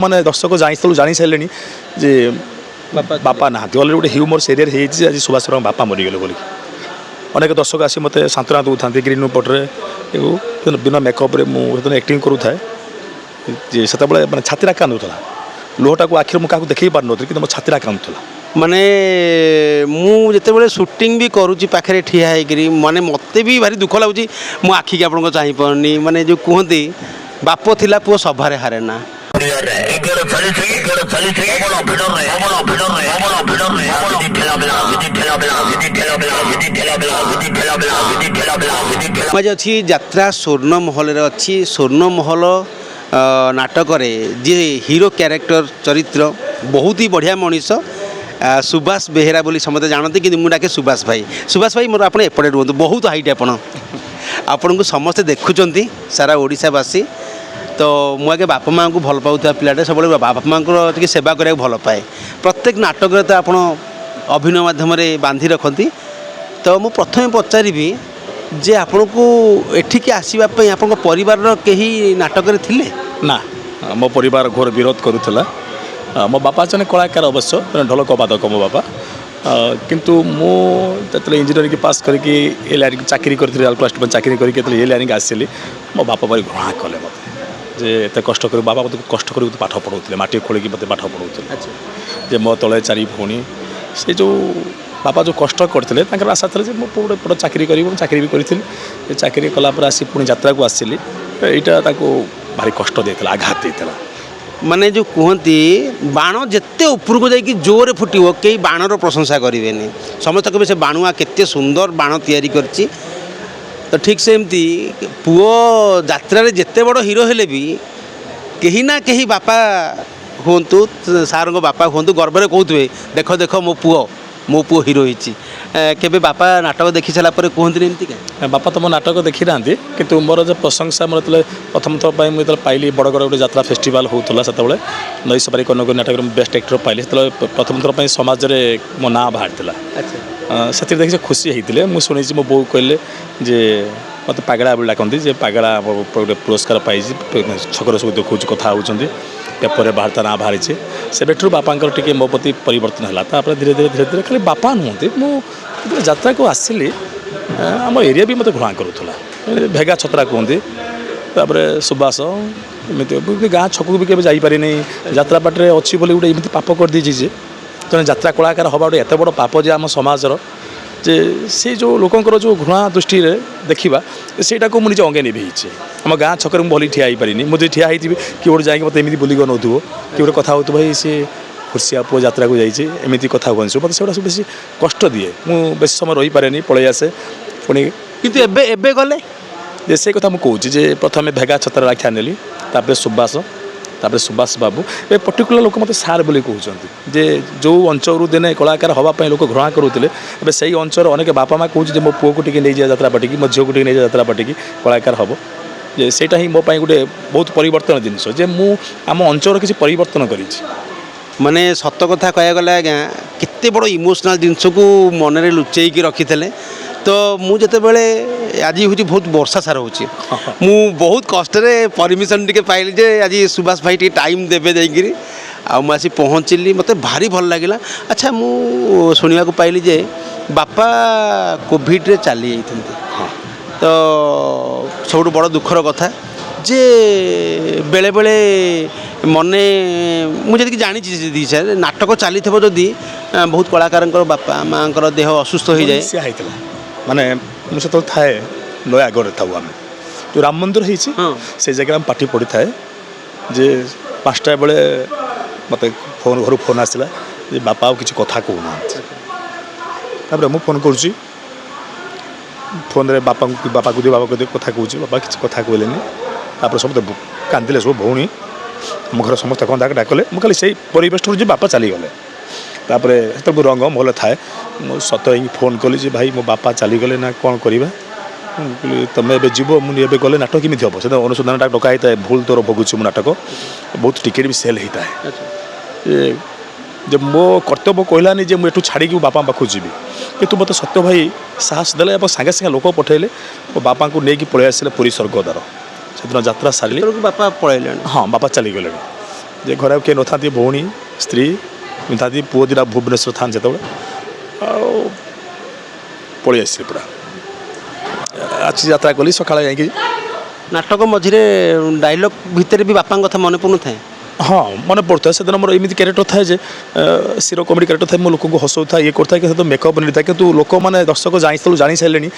माने दर्शक जानी सारे जे बापा ना अलरेडी गोटे ह्यूमर एरिया होती आज सुभाष बापा मरीगले बोली अनेक दर्शक आसी मत सांत्वना दौता ग्रीन पट्रे बिना मेकअप्रे मुझे एक्टिंग करूए जे से मैंने छातीरा कांदुला लुहटा को आखिर मुझे देखी पार नी कि मो छातीरा कांदुला माने मुझे सुटिंग भी करुच्ची पाखे ठिया होकरी माने मत भी भारी दुख लगुच मो आखि की आपको चाहिपारनी माने जो कहते बाप थिला पुओ सभारे हारे ना आज अच्छी यात्रा स्वर्ण महल अच्छी स्वर्ण महल नाटक जी हीरो क्यारेक्टर चरित्र बहुत ही बढ़िया मनीष सुभाष बेहेरा बोली समझते जानते कि मुझे सुभाष भाई मोर आप एपटे रुहतु बहुत हाइट आपन को समस्ते देखुं सारा ओडिशावासी तो मुझे बापा माँ को भल पाऊा पिलाटे सब बापा माँ को सेवा करने भल पाए प्रत्येक नाटक तो आप अभिनय मध्यम बांधि रखती तो मु प्रथम पचारि जे आपण को एठिके आसवाई आप परिवार कहीं नाटक थिले ना मो परिवार घोर विरोध करुला मो बापा जन कलाकार अवश्य ढोलक बादक मो बापा किंतु मुझे इंजीनियरिंग पास करके ए लाइन चाकरी करी प्लस टू चाकरी करके ए लाइन आसली मो बापा भाई घृणा कले मत जे एत कष्ट कर बाबा मत कष्ट कर पाठ पढ़ाऊे माटी खोलिकी मत पाठ पढ़ाऊे जे मो तले चारि भौणी से जो बापा जो कष्ट करते आशा था मो बड़ चाकरी चाकरी भी करी चाकरी कलापर आसी पुणी यात्रा को आसली यहाँ भारी कष्ट देता आघात देता माने जो कहती बाण जिते उपरको जाकि जोरे फुटो कई बाणर प्रशंसा करेंगे समस्त कहे से बाणुआ केते सुंदर बाण तैयारी करछि तो ठीक से एमती पुओ यात्रा रे जिते बड़ हीरो हेले भी कहीं ना कहीं बापा हूँ सार बापा हूँ गर्व कहते देख देख मो पुओ हीरो होती केबे बापा नाटक देखी सारा कहते एमती क्या बापा तो मो नाटक देखी ना कि मोर जो प्रशंसा मोर प्रथम थर पर मुझे पाइली बड़गड़ गोटे यात्रा फेस्टिवल होता से नई सपारी कनक नाटक बेस्ट एक्टर पाइली प्रथम थर पर समाज में मो ना बाहर से देखिए खुशी होते मुझे शुणी मो बो कहले जे मत पगड़ा बोली डाकती जे पगड़ा गोटे पुरस्कार पाई छकर सब देखा कथा होती पेपर बाहर ता ना बाहरी से बापा टे मो प्रति परिवर्तन है धीरे धीरे खाली बापा नुहति मुझे यात्रा को आसली आम एरिया भी मतलब घृणा करूला भेगा छतरा कहते सुबास एमती गाँ छक भी कभी जापारे यात्रा बाटे अच्छी बोली गोटे एमती पाप कर दीजिए जे जन यात्रा कलाकार हवा गोटे एत बड़ पाप जे आम समाजर जे से जो लोकंर जो घृणा दृष्टि देखा सेटा को मुझे अंगे निभेचे आम गाँ छकरे मुझे भली ठिया पारिनी मुझे ठिया होती कि गोटे जाकि मतलब एमती बुलिक नौथो कि गोटे कथा हो भाई सी खुर्सिया पुओ यात्रा को जाइए एमती कथा कहते मतलब से सब बेसी कष्ट दिए मुझे बेस समय रही पारे पलि आसे पुणी किंतु एबे गले से कथा मुझे प्रथम भेगा छतरा आख्या नेली सुभाष बाबू ए पर्टिकुलर लोक मत सार बोली कहते जे जो अंचल दिने कलाकार हाँपाई लोक घृणा करुले ए से अंचल अनेक बापा माँ कहूँ मो पुओ को नहीं जा यात्रा पाटिकी मो झील को नहीं जा यात्रा पाटिकी कलाकार हम जे सेटा ही मो गोटे बहुत परिवर्तन जिनस जे मु आम अंचल किसी परिवर्तन करी माने सत कथा कह गला आज्ञा केते बड़ इमोशनल जिनस को मन में लुचेक रखी थे तो मुझे आज हूँ बहुत वर्षा सार हो बहुत कष्ट परमिशन टे पाइली जे आज सुभाष भाई टे टाइम देवे जाकि आसी पहुँचली मत भारी भल लगे अच्छा मु शुणा पाइली जे बापा कोविड रे चली जाते तो सब बड़ दुखर कथा जे बेले बेले मने मुझे जानी सर नाटक चली जदि बहुत कलाकार बापा माँ देह असुस्थ हो जाए माने मुझे तो थाए नयागढ़ था आम जो राम मंदिर से जगह आम पाठी पढ़ी थाए जे 5टा बेले मत फोन घर फोन आसला जे बापा किसी कथा कहना मुझे फोन करुँची फोन रे बापा को दिए बापा को कथा कहूँ बापा किसी कथा कहले सब कांदिले सब भौणी मो घर समस्त कौन डाकले मुझे खाली से परिवेश बापा चलीगले तापर से रंग भल थाए मुझे सत फोन कली भाई मो बापा चलीगले ना कौन करवा तुम ए जीव मुझे गले नाटक केमी हम से अनुसंधान डका होता है भूल तोर भोगुची मो नाटक बहुत टिकेट भी सेल होता है जब मो कर्तव्य कहलानी जे मुझे छाड़ी बापा पाखु जी कि मत सत्य भाई साहस देले सागे सागे लोक पठेले मो बापा को लेकिन पलि आसे पुरी स्वर्गद्वार से दिन यात्रा सारे बापा पलैले हाँ बापा चलीगले ଯେ ଘରେ ଆଉ କିଏ ନଥାନ୍ତି ଭଉଣୀ ସ୍ତ୍ରୀ ନଥାନ୍ତି ପୁଅ ଦିଟା ଭୁବନେଶ୍ୱର ଥାନ୍ତି ଯେତେବେଳେ ଆଉ ପଳେଇ ଆସିଲି ପୁରା ଆଜି ଯାତ୍ରା କଲି ସକାଳେ ଯାଇକି ନାଟକ ମଝିରେ ଡାଇଲଗ୍ ଭିତରେ ବି ବାପାଙ୍କ କଥା ମନେ ପଡ଼ୁନଥାଏ? ହଁ ମନେ ପଡ଼ୁଥାଏ ସେଦିନ ମୋର ଏମିତି କ୍ୟାରେକ୍ଟର ଥାଏ ଯେ ସିରୋ କମେଡ଼ି କ୍ୟାରେକ୍ଟର ଥାଏ ମୁଁ ଲୋକଙ୍କୁ ହସଉଥାଏ ଇଏ କରୁଥାଏ କିନ୍ତୁ ମେକଅପ୍ ନେଇଥାଏ କିନ୍ତୁ ଲୋକମାନେ ଦର୍ଶକ ଜାଣି ସାରିଲେଣି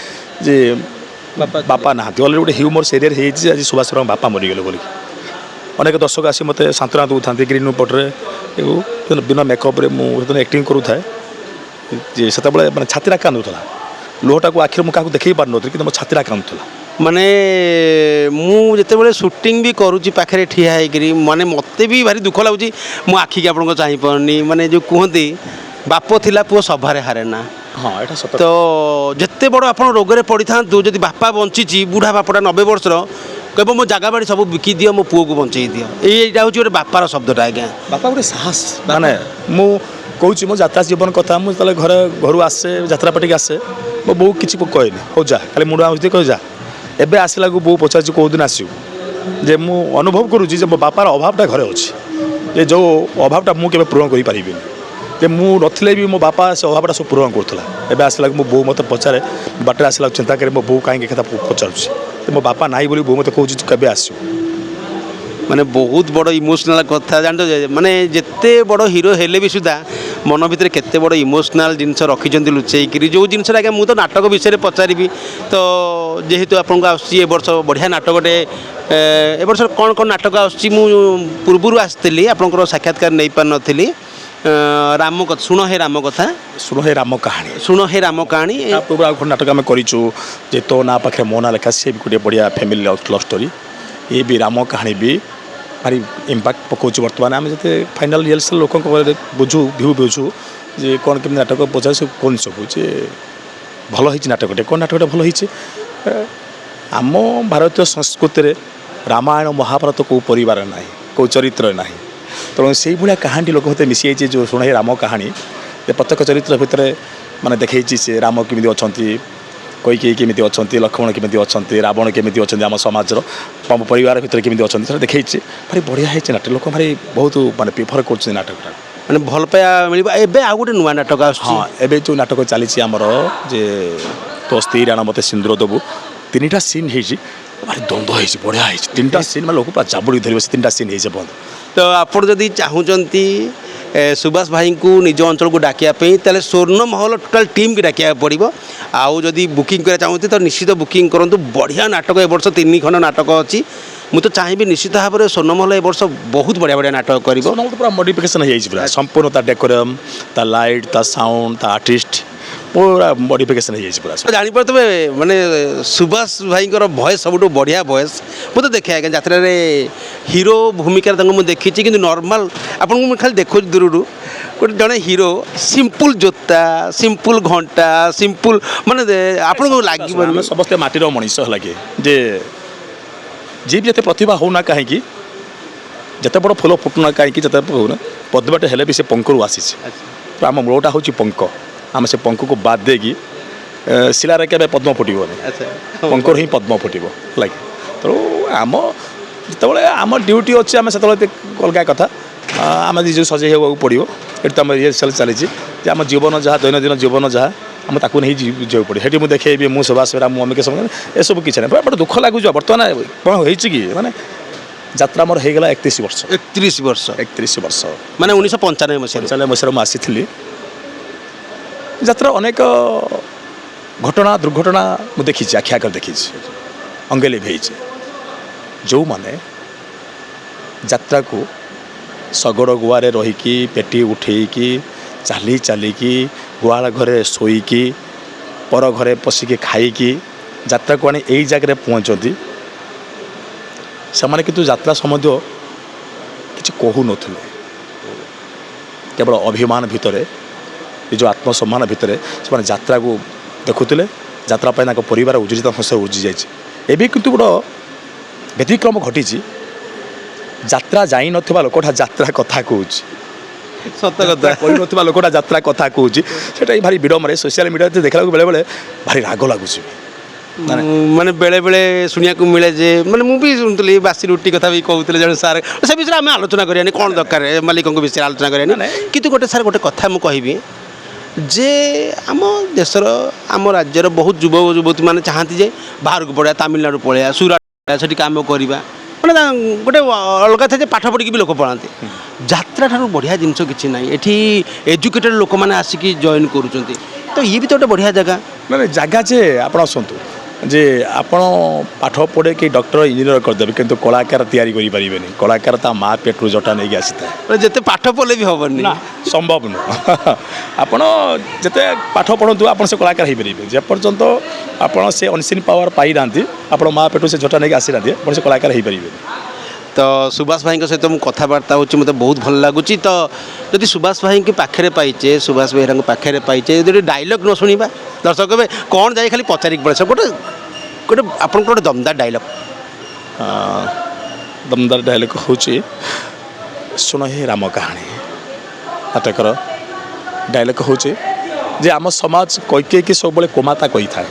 ଯେ ବାପା ନାହାନ୍ତି ଅଲରେଡ଼ି ଗୋଟେ ହ୍ୟୁମର ସେରିୟର ହେଇଛି ଆଜି ସୁଭାଷ ରାମ ବାପା ମରିଗଲେ ବୋଲି ଅନେକ ଦର୍ଶକ ଆସି ମୋତେ ସାନ୍ତ୍ୱନା ଦେଉଥାନ୍ତି ଗ୍ରୀନ୍ ପଟରେ ବିନା ମେକଅପ୍ରେ ମୁଁ ସେଦିନ ଆକ୍ଟିଂ କରୁଥାଏ ଯେ ସେତେବେଳେ ମାନେ ଛାତିଟା କାନ୍ଦୁଥିଲା ଲୁହଟାକୁ ଆଖିରେ ମୁଁ କାହାକୁ ଦେଖେଇ ପାରୁନଥିଲି କିନ୍ତୁ ମୋ ଛାତିଟା କାନ୍ଦୁଥିଲା ମାନେ ମୁଁ ଯେତେବେଳେ ସୁଟିଂ ବି କରୁଛି ପାଖରେ ଠିଆ ହେଇକିରି ମାନେ ମୋତେ ବି ଭାରି ଦୁଃଖ ଲାଗୁଛି ମୋ ଆଖିକି ଆପଣଙ୍କ ଚାହିଁପାରୁନି ମାନେ ଯେଉଁ କୁହନ୍ତି ବାପ ଥିଲା ପୁଅ ସଭାରେ ହାରେ ନା ହଁ ଏଇଟା ସତ ତ ଯେତେ ବଡ଼ ଆପଣ ରୋଗରେ ପଡ଼ିଥାନ୍ତୁ ଯଦି ବାପା ବଞ୍ଚିଛି ବୁଢ଼ା ବାପଟା 90 ବର୍ଷର କହିବ ମୋ ଜାଗା ବାଡ଼ି ସବୁ ବିକି ଦିଅ ମୋ ପୁଅକୁ ବଞ୍ଚେଇ ଦିଅ ଏଇଟା ହେଉଛି ଗୋଟେ ବାପାର ଶବ୍ଦଟା ଆଜ୍ଞା ବାପା ଗୋଟେ ସାହସ ମାନେ ମୁଁ କହୁଛି ମୋ ଯାତ୍ରା ଜୀବନ କଥା ମୁଁ ଯେତେବେଳେ ଘରୁ ଆସେ ଯାତ୍ରା ପାଟିକି ଆସେ ମୋ ବୋଉ କିଛି କହେନି ହଉ ଯା ଖାଲି ମୁଣ୍ଡ ଆଉଚି କହି ଯା ଏବେ ଆସିଲାକୁ ବୋଉ ପଚାରୁଛି କେଉଁଦିନ ଆସିବୁ ଯେ ମୁଁ ଅନୁଭବ କରୁଛି ଯେ ମୋ ବାପାର ଅଭାବଟା ଘରେ ଅଛି ଯେ ଯେଉଁ ଅଭାବଟା ମୁଁ କେବେ ପୂରଣ କରିପାରିବିନି ଯେ ମୁଁ ନଥିଲେ ବି ମୋ ବାପା ସେ ଅଭାବଟା ସବୁ ପୂରଣ କରୁଥିଲା ଏବେ ଆସିଲାକୁ ମୋ ବୋଉ ମୋତେ ପଚାରେ ବାଟରେ ଆସିଲାକୁ ଚିନ୍ତା କରେ ମୋ ବୋଉ କାହିଁକି କଥା ପଚାରୁଛି ମୋ ବାପା ନାହିଁ ବୋଲି ବୋଉ ମୋତେ କହୁଛି ତୁ କେବେ ଆସିବୁ ମାନେ ବହୁତ ବଡ଼ ଇମୋସନାଲ୍ କଥା ଜାଣିଛ ମାନେ ଯେତେ ବଡ଼ ହିରୋ ହେଲେ ବି ସୁଦ୍ଧା ମନ ଭିତରେ କେତେ ବଡ଼ ଇମୋସନାଲ୍ ଜିନିଷ ରଖିଛନ୍ତି ଲୁଚେଇକିରି ଯେଉଁ ଜିନିଷଟା ଆଜ୍ଞା ମୁଁ ତ ନାଟକ ବିଷୟରେ ପଚାରିବି ତ ଯେହେତୁ ଆପଣଙ୍କୁ ଆସୁଛି ଏ ବର୍ଷ ବଢ଼ିଆ ନାଟକଟେ ଏ ବର୍ଷ କ'ଣ କ'ଣ ନାଟକ ଆସୁଛି ମୁଁ ପୂର୍ବରୁ ଆସିଥିଲି ଆପଣଙ୍କର ସାକ୍ଷାତକାର ନେଇପାରିନଥିଲି ରାମ କଥା ଶୁଣ ହେ ରାମ କଥା ଶୁଣ ହେ ରାମ କାହାଣୀ ଶୁଣ ହେ ରାମ କାହାଣୀ ପୂର୍ବରୁ ଆଉ ଗୋଟେ ନାଟକ ଆମେ କରିଛୁ ଯେ ତୋ ନାଁ ପାଖରେ ମୋ ନାଁ ଲେଖା ସିଏ ବି ଗୋଟେ ବଢ଼ିଆ ଫ୍ୟାମିଲି ଲଭ୍ ଷ୍ଟୋରି ଏ ବି ରାମ କାହାଣୀ ବି ଭାରି ଇମ୍ପାକ୍ଟ ପକାଉଛି ବର୍ତ୍ତମାନ ଆମେ ଯେତେ ଫାଇନାଲ୍ ରିହର୍ସାଲ୍ ଲୋକଙ୍କ ବୁଝୁ ଯେ କ'ଣ କେମିତି ନାଟକ ପଚାରୁ ସବୁ କ'ଣ ସବୁ ଯେ ଭଲ ହେଇଛି ନାଟକଟେ କ'ଣ ନାଟକଟା ଭଲ ହେଇଛି ଆମ ଭାରତୀୟ ସଂସ୍କୃତିରେ ରାମାୟଣ ମହାଭାରତ କେଉଁ ପରିବାର ନାହିଁ କେଉଁ ଚରିତ୍ରରେ ନାହିଁ ତେଣୁ ସେଇଭଳିଆ କାହାଣୀଟି ଲୋକ ଭିତରେ ମିଶିଯାଇଛି ଯେଉଁ ଶୁଣେ ରାମ କାହାଣୀ ଯେ ପ୍ରତ୍ୟେକ ଚରିତ୍ର ଭିତରେ ମାନେ ଦେଖେଇଛି ସେ ରାମ କେମିତି ଅଛନ୍ତି କୈକେୟୀ କେମିତି ଅଛନ୍ତି ଲକ୍ଷ୍ମଣ କେମିତି ଅଛନ୍ତି ରାବଣ କେମିତି ଅଛନ୍ତି ଆମ ସମାଜର ଆମ ପରିବାର ଭିତରେ କେମିତି ଅଛନ୍ତି ସେଟା ଦେଖେଇଛି ଭାରି ବଢ଼ିଆ ହେଇଛି ନାଟକ ଲୋକ ଭାରି ବହୁତ ମାନେ ପ୍ରିଫର କରୁଛନ୍ତି ନାଟକଟା ମାନେ ଭଲ ପାଇବା ମିଳିବ ଏବେ ଆଉ ଗୋଟେ ନୂଆ ନାଟକ ଆସୁଛି ହଁ ଏବେ ଯେଉଁ ନାଟକ ଚାଲିଛି ଆମର ଯେ ତୋ ସ୍ତ୍ରୀ ରାଣ ମୋତେ ସିନ୍ଦୁର ଦେବୁ 3ଟା ସିନ୍ ହେଇଛି ଭାରି ଦ୍ୱନ୍ଦ୍ୱ ହେଇଛି ବଢ଼ିଆ ହେଇଛି 3ଟା ସିନ୍ ମାନେ ଲୋକ ପୁରା ଜାବୁଡ଼ି ଧରିବ ସେ 3ଟା ସିନ୍ ହେଇଛି ବନ୍ଦ ତ ଆପଣ ଯଦି ଚାହୁଁଛନ୍ତି ସୁବାସ ଭାଇଙ୍କୁ ନିଜ ଅଞ୍ଚଳକୁ ଡାକିବା ପାଇଁ ତାହେଲେ ସ୍ୱର୍ଣ୍ଣ ମହଲ ଟୋଟାଲ୍ ଟିମ୍କି ଡାକିବାକୁ ପଡ଼ିବ ଆଉ ଯଦି ବୁକିଂ କରିବା ଚାହୁଁଛନ୍ତି ତ ନିଶ୍ଚିତ ବୁକିଂ କରନ୍ତୁ ବଢ଼ିଆ ନାଟକ ଏ ବର୍ଷ 3 ଖଣ୍ଡ ନାଟକ ଅଛି ମୁଁ ତ ଚାହିଁବି ନିଶ୍ଚିତ ଭାବରେ ସ୍ୱର୍ଣ୍ଣମହଲ ଏ ବର୍ଷ ବହୁତ ବଢ଼ିଆ ବଢ଼ିଆ ନାଟକ କରିବ ପୁରା ମଡ଼ିଫିକେସନ୍ ହେଇଯାଇଛି ପୁରା ସମ୍ପୂର୍ଣ୍ଣ ତା ଡେକୋରମ୍ ତା ଲାଇଟ୍ ତା ସାଉଣ୍ଡ ତା ଆର୍ଟିଷ୍ଟ ପୁରା ମଡ଼ିଫିକେସନ୍ ହେଇଯାଇଛି ପୁରା ଜାଣିପାରୁଥିବେ ମାନେ ସୁବାସ ଭାଇଙ୍କର ଭଏସ୍ ସବୁଠୁ ବଢ଼ିଆ ଭଏସ୍ ମୁଁ ତ ଦେଖେ ଆଜ୍ଞା ଯାତ୍ରାରେ ହିରୋ ଭୂମିକାରେ ତାଙ୍କୁ ମୁଁ ଦେଖିଛି କିନ୍ତୁ ନର୍ମାଲ୍ ଆପଣଙ୍କୁ ମୁଁ ଖାଲି ଦେଖୁଛି ଦୂରରୁ ଗୋଟେ ଜଣେ ହିରୋ ସିମ୍ପୁଲ୍ ଜୋତା ସିମ୍ପୁଲ୍ ଘଣ୍ଟା ସିମ୍ପୁଲ୍ ମାନେ ଆପଣଙ୍କୁ ଲାଗିବନି ଆମେ ସମସ୍ତେ ମାଟିର ମଣିଷ ହେଲା କି ଯେ ଯିଏ ବି ଯେତେ ପ୍ରତିଭା ହେଉନା କାହିଁକି ଯେତେ ବଡ଼ ଫୁଲ ଫୁଟୁନା କାହିଁକି ଯେତେ ହେଉନା ପଦ୍ମଟେ ହେଲେ ବି ସେ ପଙ୍କରୁ ଆସିଛି ତ ଆମ ମୂଳଟା ହେଉଛି ପଙ୍କ ଆମେ ସେ ପଙ୍କକୁ ବାଦ ଦେଇକି ଶିଳାରେ କେବେ ପଦ୍ମ ଫୁଟିବନି ପଙ୍କରୁ ହିଁ ପଦ୍ମ ଫୁଟିବ ହେଲା କି ତେଣୁ ଆମ ଯେତେବେଳେ ଆମ ଡ୍ୟୁଟି ଅଛି ଆମେ ସେତେବେଳେ ଅଲଗା କଥା ଆମେ ନିଜକୁ ସଜେଇ ହେବାକୁ ପଡ଼ିବ ଏଠି ତ ଆମ ରିହର୍ସାଲ୍ ଚାଲିଛି ଯେ ଆମ ଜୀବନ ଯାହା ଦୈନନ୍ଦିନ ଜୀବନ ଯାହା ଆମେ ତାକୁ ନେଇ ଯିବାକୁ ପଡ଼ିବ ସେଠି ମୁଁ ଦେଖେଇବି ମୁଁ ସୁବାସ ବେହେରା ମୁଁ ଅମିକ ସମୟ ଏସବୁ କିଛି ନାହିଁ ବଡ଼ ଦୁଃଖ ଲାଗୁଛି ବର୍ତ୍ତମାନ କ'ଣ ହେଇଛି କି ମାନେ ଯାତ୍ରା ମୋର ହେଇଗଲା 31 ବର୍ଷ 31 ବର୍ଷ ମାନେ 1995 ମସିହାରେ ମୁଁ ଆସିଥିଲି ଯାତ୍ରା ଅନେକ ଘଟଣା ଦୁର୍ଘଟଣା ମୁଁ ଦେଖିଛି ଆଖି ଆଗରେ ଦେଖିଛି ଅଙ୍ଗେ ଲିଭେଇଛି ଯେଉଁମାନେ ଯାତ୍ରାକୁ ଶଗଡ଼ ଗୁଆରେ ରହିକି ପେଟି ଉଠେଇକି ଚାଲିକି ଗୁହାଳ ଘରେ ଶୋଇକି ପର ଘରେ ପଶିକି ଖାଇକି ଯାତ୍ରାକୁ ଆଣି ଏଇ ଜାଗାରେ ପହଞ୍ଚନ୍ତି ସେମାନେ କିନ୍ତୁ ଯାତ୍ରା ସମ୍ବନ୍ଧୀୟ କିଛି କହୁନଥିଲେ କେବଳ ଅଭିମାନ ଭିତରେ ନିଜ ଆତ୍ମସମ୍ମାନ ଭିତରେ ସେମାନେ ଯାତ୍ରାକୁ ଦେଖୁଥିଲେ ଯାତ୍ରା ପାଇଁ ତାଙ୍କ ପରିବାର ଉଜ୍ଜିତ ହସ ଉଜ୍ଜି ଯାଇଛି ଏବେ କିନ୍ତୁ ଗୋଟେ ବ୍ୟତିକ୍ରମ ଘଟିଛି ଯାତ୍ରା ଯାଇନଥିବା ଲୋକଟା ଯାତ୍ରା କଥା କହୁଛି ସତ କଥା କହିନଥିବା ଲୋକଟା ଯାତ୍ରା କଥା କହୁଛି ସେଟା ଭାରି ବିଡ଼ମ୍ବରେ ସୋସିଆଲ ମିଡ଼ିଆରେ ଦେଖିବାକୁ ବେଳେବେଳେ ଭାରି ରାଗ ଲାଗୁଛି ମାନେ ବେଳେବେଳେ ଶୁଣିବାକୁ ମିଳେ ଯେ ମାନେ ମୁଁ ବି ଶୁଣୁଥିଲି ବାସି ରୁଟି କଥା ବି କହୁଥିଲେ ଜଣେ ସାର୍ ସେ ବିଷୟରେ ଆମେ ଆଲୋଚନା କରିବାନି କ'ଣ ଦରକାର ମାଲିକଙ୍କ ବିଷୟରେ ଆଲୋଚନା କରିବାନି କିନ୍ତୁ ଗୋଟେ ସାର୍ ଗୋଟେ କଥା ମୁଁ କହିବି ଯେ ଆମ ଦେଶର ଆମ ରାଜ୍ୟର ବହୁତ ଯୁବକ ଯୁବତୀମାନେ ଚାହାନ୍ତି ଯେ ବାହାରକୁ ପଳେଇବା ତାମିଲନାଡ଼ୁ ପଳେଇବା ସୁରାଟ ସେଠି କାମ କରିବା ମାନେ ଗୋଟେ ଅଲଗା ଥାଏ ଯେ ପାଠ ପଢ଼ିକି ବି ଲୋକ ପଳାନ୍ତି ଯାତ୍ରା ଠାରୁ ବଢ଼ିଆ ଜିନିଷ କିଛି ନାହିଁ ଏଠି ଏଜୁକେଟେଡ଼ ଲୋକମାନେ ଆସିକି ଜଏନ୍ କରୁଛନ୍ତି ତ ଇଏ ବି ତ ଗୋଟେ ବଢ଼ିଆ ଜାଗା ମାନେ ଜାଗା ଯେ ଆପଣ ଆସନ୍ତୁ ଯେ ଆପଣ ପାଠ ପଢ଼େଇକି ଡକ୍ଟର ଇଞ୍ଜିନିୟର କରିଦେବେ କିନ୍ତୁ କଳାକାର ତିଆରି କରିପାରିବେନି କଳାକାର ତା ମା ପେଟରୁ ଜଟା ନେଇକି ଆସିଥାଏ ଯେତେ ପାଠ ପଢ଼ିଲେ ବି ହେବନି ନା ସମ୍ଭବ ନୁହଁ ଆପଣ ଯେତେ ପାଠ ପଢ଼ନ୍ତୁ ଆପଣ ସେ କଳାକାର ହେଇପାରିବେ ଯେପର୍ଯ୍ୟନ୍ତ ଆପଣ ସେ ଅନସିନ୍ ପାୱାର ପାଇନାହାନ୍ତି ଆପଣ ମା ପେଟରୁ ସେ ଜଟା ନେଇକି ଆସିନାହାନ୍ତି ଆପଣ ସେ କଳାକାର ହେଇପାରିବେନି ତ ସୁବାସ ଭାଇଙ୍କ ସହିତ ମୁଁ କଥାବାର୍ତ୍ତା ହେଉଛି ମୋତେ ବହୁତ ଭଲ ଲାଗୁଛି ତ ଯଦି ସୁବାସ ଭାଇଙ୍କ ପାଖରେ ପାଇଛେ ସୁବାସ ବେହେରାଙ୍କ ପାଖରେ ପାଇଛେ ଯଦି ଡାଇଲଗ୍ ନ ଶୁଣିବା ଦର୍ଶକ କହିବେ କ'ଣ ଯାଇ ଖାଲି ପଚାରିକି ପଳେଇ ଗୋଟେ ଗୋଟେ ଆପଣଙ୍କର ଗୋଟେ ଦମଦାର ଡାଇଲଗ୍ ଦମଦାର ଡାଇଲଗ୍ ହେଉଛି ଶୁଣ ହେ ରାମ କାହାଣୀ ନାଟକର ଡାଇଲଗ୍ ହେଉଛି ଯେ ଆମ ସମାଜ କୈକେୟୀକି ସବୁବେଳେ କୋମାତା କହିଥାଏ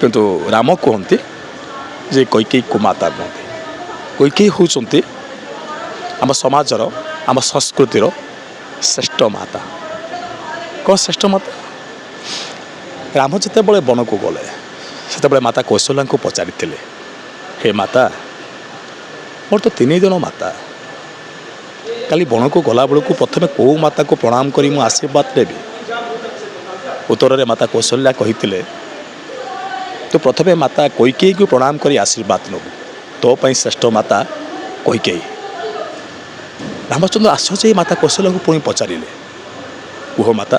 କିନ୍ତୁ ରାମ କୁହନ୍ତି ଯେ କୈକେୟୀ କୁମାତା କୁହନ୍ତି କୈକେୟୀ ହେଉଛନ୍ତି ଆମ ସମାଜର ଆମ ସଂସ୍କୃତିର ଶ୍ରେଷ୍ଠ ମାତା କ'ଣ ଶ୍ରେଷ୍ଠ ମାତା ରାମ ଯେତେବେଳେ ବନକୁ ଗଲେ ସେତେବେଳେ ମାତା କୌଶଲ୍ୟାଙ୍କୁ ପଚାରିଥିଲେ ହେ ମାତା ମୋର ତ 3 ଜଣ ମାତା କାଲି ବଣକୁ ଗଲାବେଳକୁ ପ୍ରଥମେ କେଉଁ ମାତାକୁ ପ୍ରଣାମ କରି ମୁଁ ଆଶୀର୍ବାଦ ଦେବି ଉତ୍ତରରେ ମାତା କୌଶଲ୍ୟା କହିଥିଲେ ତୁ ପ୍ରଥମେ ମାତା କୈକେୟୀକୁ ପ୍ରଣାମ କରି ଆଶୀର୍ବାଦ ନେବୁ ତୋ ପାଇଁ ଶ୍ରେଷ୍ଠ ମାତା କୈକେୟୀ ରାମଚନ୍ଦ୍ର ଆଶ୍ଚର୍ଯ୍ୟ ହେଇ ମାତା କୌଶଲ୍ୟାଙ୍କୁ ପୁଣି ପଚାରିଲେ କୁହ ମାତା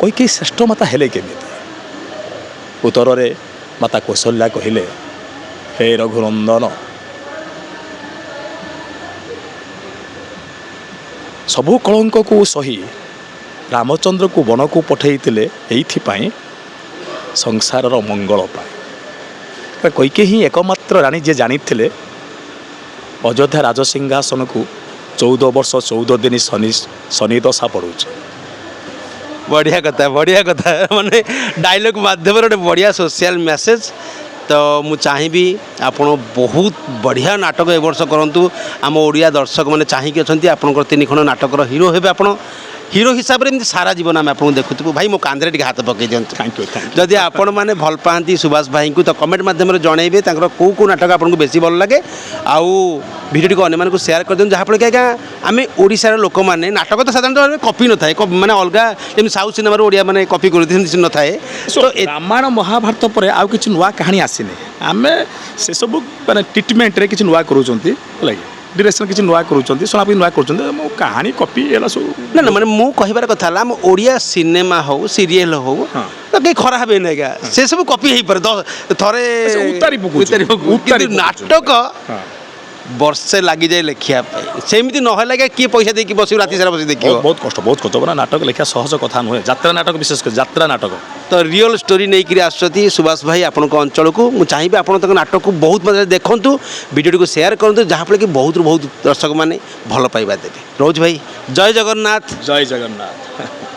କୈକେୟୀ ଶ୍ରେଷ୍ଠ ମାତା ହେଲେ କେମିତି ଉତ୍ତରରେ ମାତା କୌଶଲ୍ୟା କହିଲେ ହେ ରଘୁନନ୍ଦନ ସବୁ କଳଙ୍କକୁ ସହି ରାମଚନ୍ଦ୍ରକୁ ବନକୁ ପଠାଇଥିଲେ ଏଇଥିପାଇଁ ସଂସାରର ମଙ୍ଗଳ ପାଇଁ କୈକେୟୀ ହିଁ ଏକମାତ୍ର ରାଣୀ ଯିଏ ଜାଣିଥିଲେ ଅଯୋଧ୍ୟା ରାଜସିଂହାସନକୁ 14 ବର୍ଷ 14 ଦିନ ଶନି ଦଶା ପଡ଼ୁଛି ବଢ଼ିଆ କଥା ମାନେ ଡାଇଲଗ୍ ମାଧ୍ୟମରେ ଗୋଟେ ବଢ଼ିଆ ସୋସିଆଲ ମେସେଜ ତ ମୁଁ ଚାହିଁବି ଆପଣ ବହୁତ ବଢ଼ିଆ ନାଟକ ଏ ବର୍ଷ କରନ୍ତୁ ଆମ ଓଡ଼ିଆ ଦର୍ଶକମାନେ ଚାହିଁକି ଅଛନ୍ତି ଆପଣଙ୍କର 3 ଖଣ୍ଡ ନାଟକର ହିରୋ ହେବେ ଆପଣ ହିରୋ ହିସାବରେ ଏମିତି ସାରା ଜୀବନ ଆମେ ଆପଣଙ୍କୁ ଦେଖୁଥିବୁ ଭାଇ ମୋ କାନ୍ଧରେ ଟିକେ ହାତ ପକାଇ ଦିଅନ୍ତୁ ଥ୍ୟାଙ୍କ ୟୁ ଯଦି ଆପଣମାନେ ଭଲ ପାଆନ୍ତି ସୁବାସ ଭାଇଙ୍କୁ ତ କମେଣ୍ଟ ମାଧ୍ୟମରେ ଜଣାଇବେ ତାଙ୍କର କେଉଁ ନାଟକ ଆପଣଙ୍କୁ ବେଶୀ ଭଲ ଲାଗେ ଆଉ ଭିଡ଼ିଓଟିକୁ ଅନ୍ୟମାନଙ୍କୁ ସେୟାର କରିଦିଅନ୍ତୁ ଯାହାଫଳରେ କି ଆଜ୍ଞା ଆମେ ଓଡ଼ିଶାର ଲୋକମାନେ ନାଟକ ତ ସାଧାରଣତଃ କପି ନଥାଏ ମାନେ ଅଲଗା ଯେମିତି ସାଉଥ୍ ସିନେମାରୁ ଓଡ଼ିଆ ମାନେ କପି କରନ୍ତି ସେମିତି ନଥାଏ ରାମାୟଣ ମହାଭାରତ ପରେ ଆଉ କିଛି ନୂଆ କାହାଣୀ ଆସିନି ଆମେ ସେସବୁ ମାନେ ଟ୍ରିଟମେଣ୍ଟରେ କିଛି ନୂଆ କରୁଛନ୍ତି ହେଲା କି ଡିରେକ୍ସନ୍ କିଛି ନୂଆ କରୁଛନ୍ତି ଶୁଣାବି ନୂଆ କରୁଛନ୍ତି ମୋ କାହାଣୀ କପି ଏଗୁଡ଼ା ସବୁ ନା ମାନେ ମୁଁ କହିବାର କଥା ହେଲା ଆମ ଓଡ଼ିଆ ସିନେମା ହଉ ସିରିଏଲ୍ ହଉ କେହି ଖରାପ ହେବେନି ଆଜ୍ଞା ସେସବୁ କପି ହେଇପାରେ ଥରେ କିନ୍ତୁ ନାଟକ ବର୍ଷେ ଲାଗିଯାଏ ଲେଖିବା ପାଇଁ ସେମିତି ନହେଲେ ଆଜ୍ଞା କିଏ ପଇସା ଦେଇକି ବସିବ ରାତି ସାରା ବସି ଦେଖିବ ବହୁତ କଷ୍ଟ ନା ନାଟକ ଲେଖିବା ସହଜ କଥା ନୁହେଁ ଯାତ୍ରା ନାଟକ ବିଶେଷ କରି ଯାତ୍ରା ନାଟକ ତ ରିଅଲ୍ ଷ୍ଟୋରି ନେଇକରି ଆସୁଛନ୍ତି ସୁବାସ ଭାଇ ଆପଣଙ୍କ ଅଞ୍ଚଳକୁ ମୁଁ ଚାହିଁବି ଆପଣ ତାଙ୍କ ନାଟକକୁ ବହୁତ ମାତ୍ରାରେ ଦେଖନ୍ତୁ ଭିଡ଼ିଓଟିକୁ ସେୟାର କରନ୍ତୁ ଯାହାଫଳରେ କି ବହୁତରୁ ବହୁତ ଦର୍ଶକମାନେ ଭଲ ପାଇବା ଦେବେ ରହୁଛି ଭାଇ ଜୟ ଜଗନ୍ନାଥ ଜୟ ଜଗନ୍ନାଥ